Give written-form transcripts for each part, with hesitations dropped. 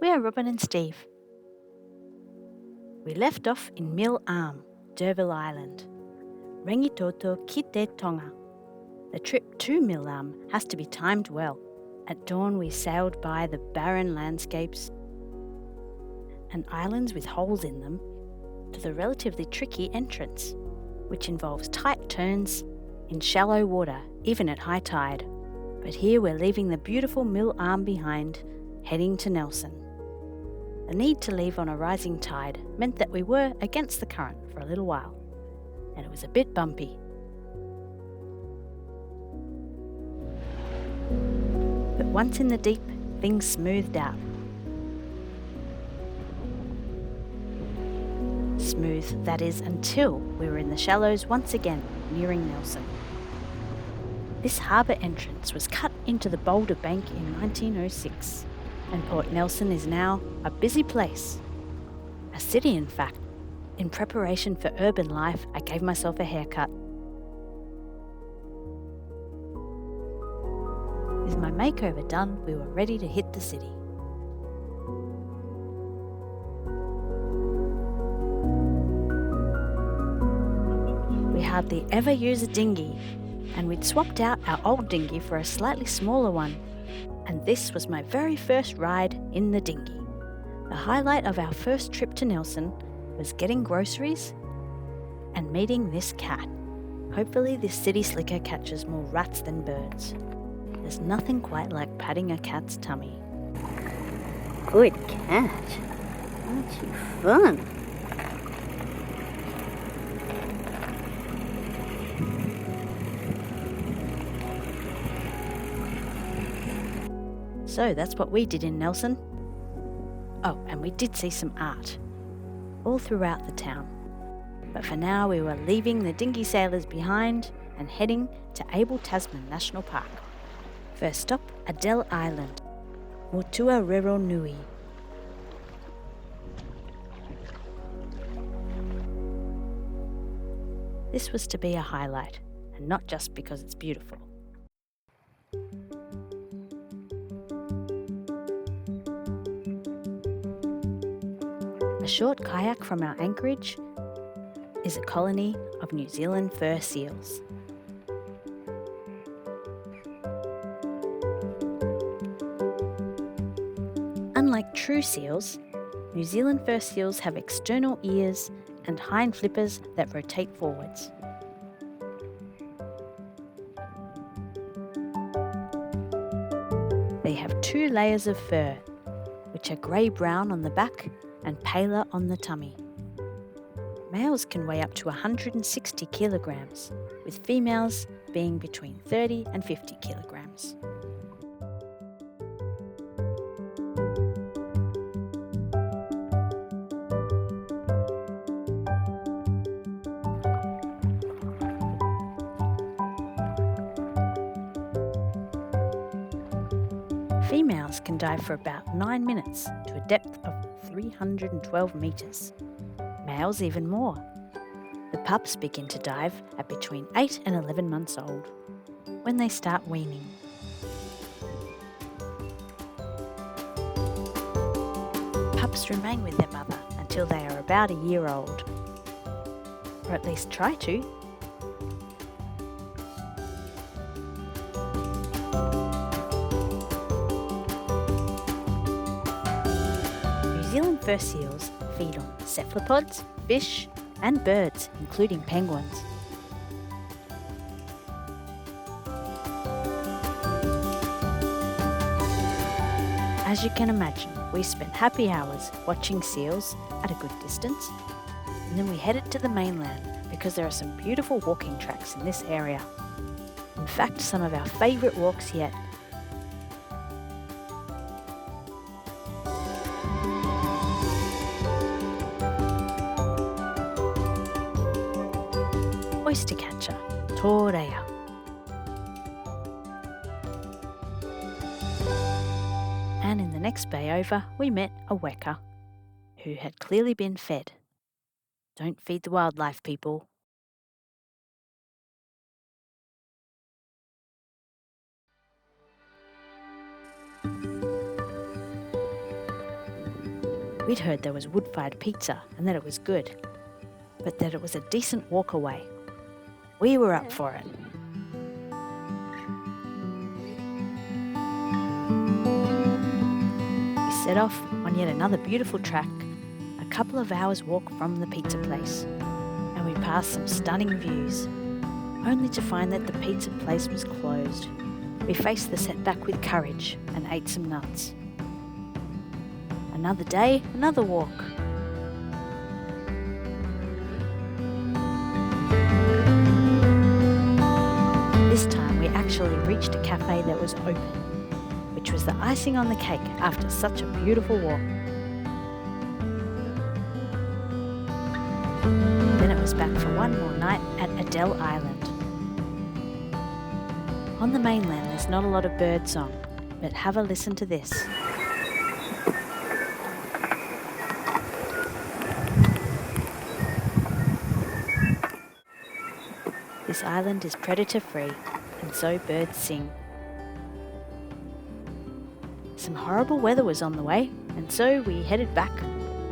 We are Robin and Steve. We left off in Mill Arm, D'Urville Island. Rengitoto Kite Tonga. The trip to Mill Arm has to be timed well. At dawn we sailed by the barren landscapes and islands with holes in them to the relatively tricky entrance, which involves tight turns in shallow water, even at high tide. But here we're leaving the beautiful Mill Arm behind, heading to Nelson. The need to leave on a rising tide meant that we were against the current for a little while, and it was a bit bumpy. But once in the deep, things smoothed out. Smooth, that is, until we were in the shallows once again, nearing Nelson. This harbour entrance was cut into the Baudo bank in 1906, and Port Nelson is now a busy place. A city, in fact. In preparation for urban life, I gave myself a haircut. With my makeover done, we were ready to hit the city. We hardly ever use a dinghy, and we'd swapped out our old dinghy for a slightly smaller one, and this was my very first ride in the dinghy. The highlight of our first trip to Nelson was getting groceries and meeting this cat. Hopefully this city slicker catches more rats than birds. There's nothing quite like patting a cat's tummy. Good cat. Aren't you fun? So that's what we did in Nelson. Oh, and we did see some art all throughout the town. But for now we were leaving the dinghy sailors behind and heading to Abel Tasman National Park. First stop, Adele Island, Motua Rero Nui. This was to be a highlight, and not just because it's beautiful. A short kayak from our anchorage is a colony of New Zealand fur seals. Unlike true seals, New Zealand fur seals have external ears and hind flippers that rotate forwards. They have 2 layers of fur, which are grey-brown on the back and paler on the tummy. Males can weigh up to 160 kilograms, with females being between 30 and 50 kilograms. Females can dive for about 9 minutes to a depth of 312 metres. Males even more. The pups begin to dive at between 8 and 11 months old, when they start weaning. Pups remain with their mother until they are about a year old, or at least try to. New Zealand fur seals feed on cephalopods, fish, and birds, including penguins. As you can imagine, we spent happy hours watching seals at a good distance, and then we headed to the mainland because there are some beautiful walking tracks in this area. In fact, some of our favourite walks yet. Oyster catcher, Torea. And in the next bay over, we met a weka who had clearly been fed. Don't feed the wildlife, people. We'd heard there was wood-fired pizza and that it was good, but that it was a decent walk away. We were up for it. We set off on yet another beautiful track, a couple of hours' walk from the pizza place, and we passed some stunning views, only to find that the pizza place was closed. We faced the setback with courage and ate some nuts. Another day, another walk. This time we actually reached a cafe that was open, which was the icing on the cake after such a beautiful walk. Then it was back for one more night at Adele Island. On the mainland there's not a lot of bird song, but have a listen to this. This island is predator-free, and so birds sing. Some horrible weather was on the way, and so we headed back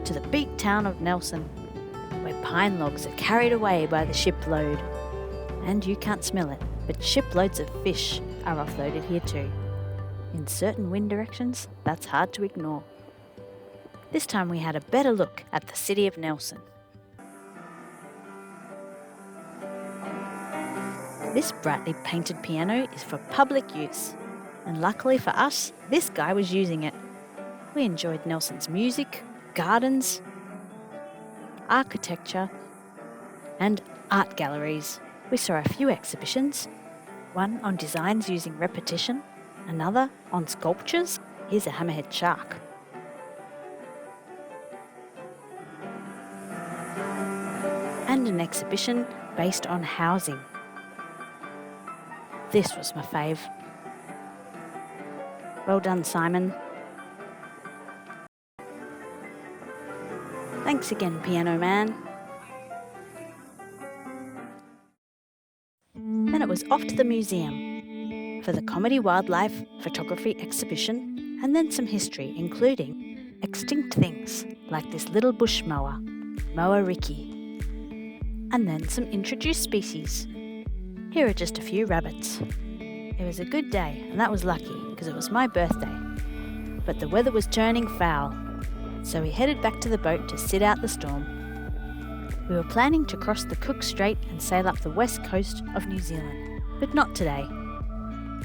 to the big town of Nelson, where pine logs are carried away by the shipload. And you can't smell it, but shiploads of fish are offloaded here too. In certain wind directions, that's hard to ignore. This time we had a better look at the city of Nelson. This brightly painted piano is for public use, and luckily for us, this guy was using it. We enjoyed Nelson's music, gardens, architecture, and art galleries. We saw a few exhibitions, one on designs using repetition, another on sculptures. Here's a hammerhead shark. And an exhibition based on housing. This was my fave. Well done, Simon. Thanks again, Piano Man. Then it was off to the museum for the Comedy Wildlife Photography exhibition, and then some history, including extinct things like this little bush mower, Moa Ricky, and then some introduced species. Here are just a few rabbits. It was a good day, and that was lucky because it was my birthday. But the weather was turning foul, so we headed back to the boat to sit out the storm. We were planning to cross the Cook Strait and sail up the west coast of New Zealand, but not today.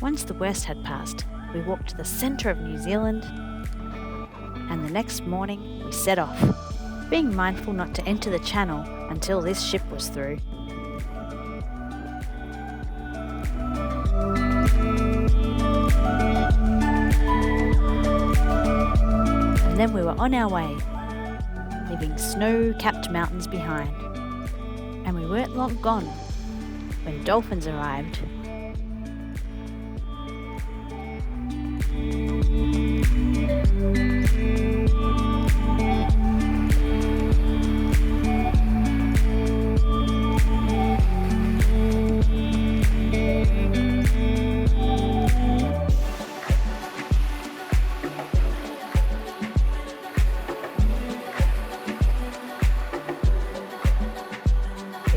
Once the worst had passed, we walked to the centre of New Zealand, and the next morning we set off, being mindful not to enter the channel until this ship was through. And then we were on our way, leaving snow-capped mountains behind. And we weren't long gone when dolphins arrived.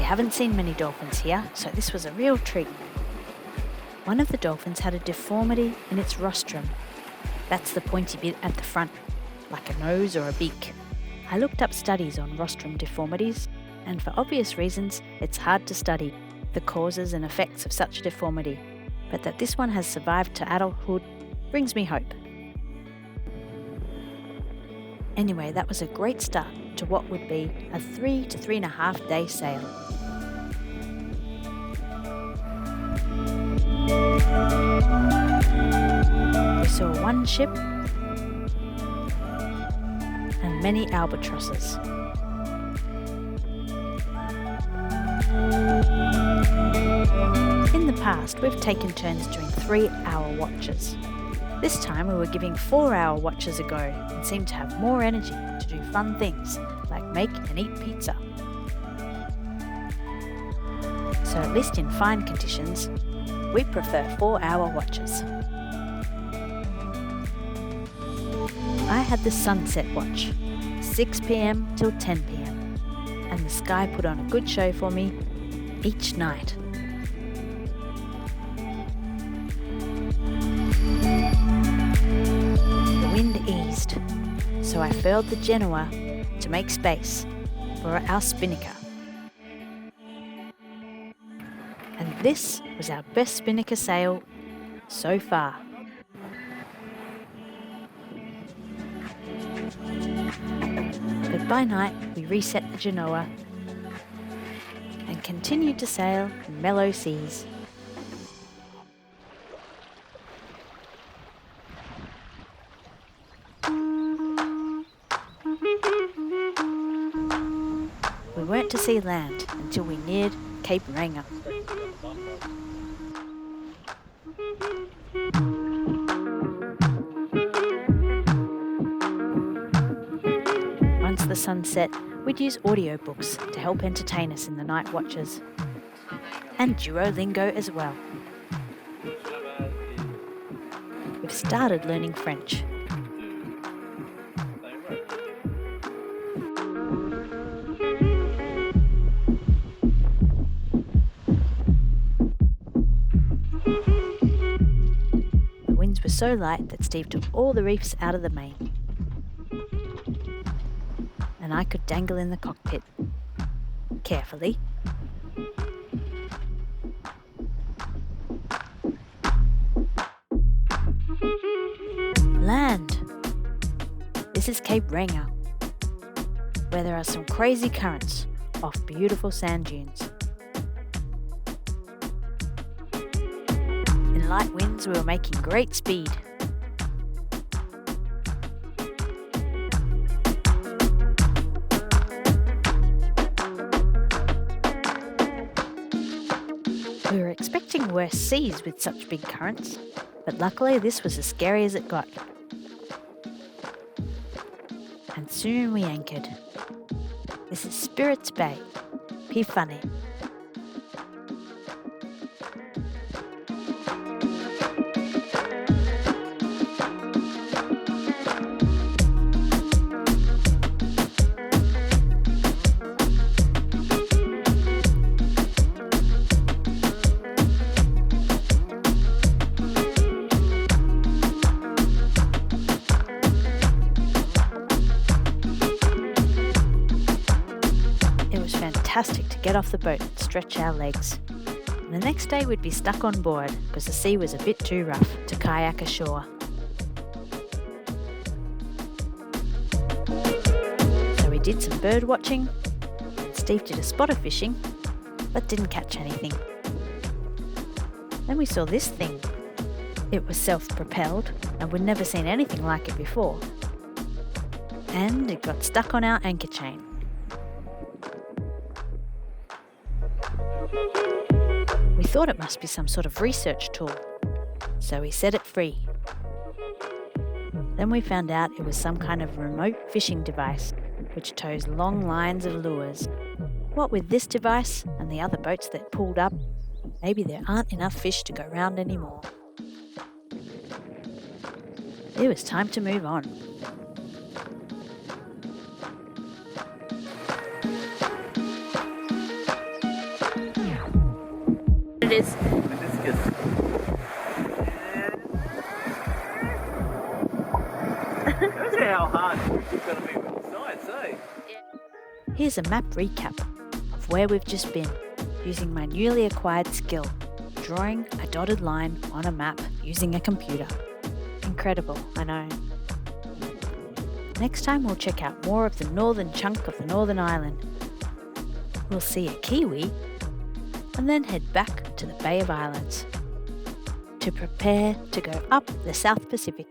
Haven't seen many dolphins here, so this was a real treat. One of the dolphins had a deformity in its rostrum. That's the pointy bit at the front, like a nose or a beak. I looked up studies on rostrum deformities, and for obvious reasons, it's hard to study the causes and effects of such a deformity, but that this one has survived to adulthood brings me hope. Anyway, that was a great start to what would be a 3 to 3.5 day sail. We saw one ship and many albatrosses. In the past, we've taken turns doing 3-hour watches. This time we were giving 4-hour watches a go and seemed to have more energy to do fun things like make and eat pizza. So at least in fine conditions, we prefer 4-hour watches. I had the sunset watch, 6 p.m. till 10 p.m. and the sky put on a good show for me each night. The wind eased, so I furled the Genoa to make space for our spinnaker. And this was our best spinnaker sail so far. But by night we reset the Genoa and continued to sail in mellow seas. We weren't to see land until we neared Cape Reinga. Once the sun set, we'd use audiobooks to help entertain us in the night watches. And Duolingo as well. We've started learning French. The winds were so light that Steve took all the reefs out of the main. And I could dangle in the cockpit. Carefully. Land! This is Cape Reinga, where there are some crazy currents off beautiful sand dunes. In light winds we were making great speed. We were expecting worse seas with such big currents, but luckily this was as scary as it got. And soon we anchored. This is Spirits Bay, Funny. Fantastic to get off the boat and stretch our legs. And the next day we'd be stuck on board because the sea was a bit too rough to kayak ashore. So we did some bird watching, and Steve did a spotter fishing, but didn't catch anything. Then we saw this thing. It was self-propelled and we'd never seen anything like it before. And it got stuck on our anchor chain. We thought it must be some sort of research tool, so we set it free. Then we found out it was some kind of remote fishing device which tows long lines of lures. What with this device and the other boats that pulled up, maybe there aren't enough fish to go round anymore. It was time to move on. It is. That's how hard it's going to be with the science, eh? Here's a map recap of where we've just been, using my newly acquired skill, drawing a dotted line on a map using a computer. Incredible, I know. Next time we'll check out more of the northern chunk of the Northern Island. We'll see a kiwi and then head back to the Bay of Islands to prepare to go up the South Pacific.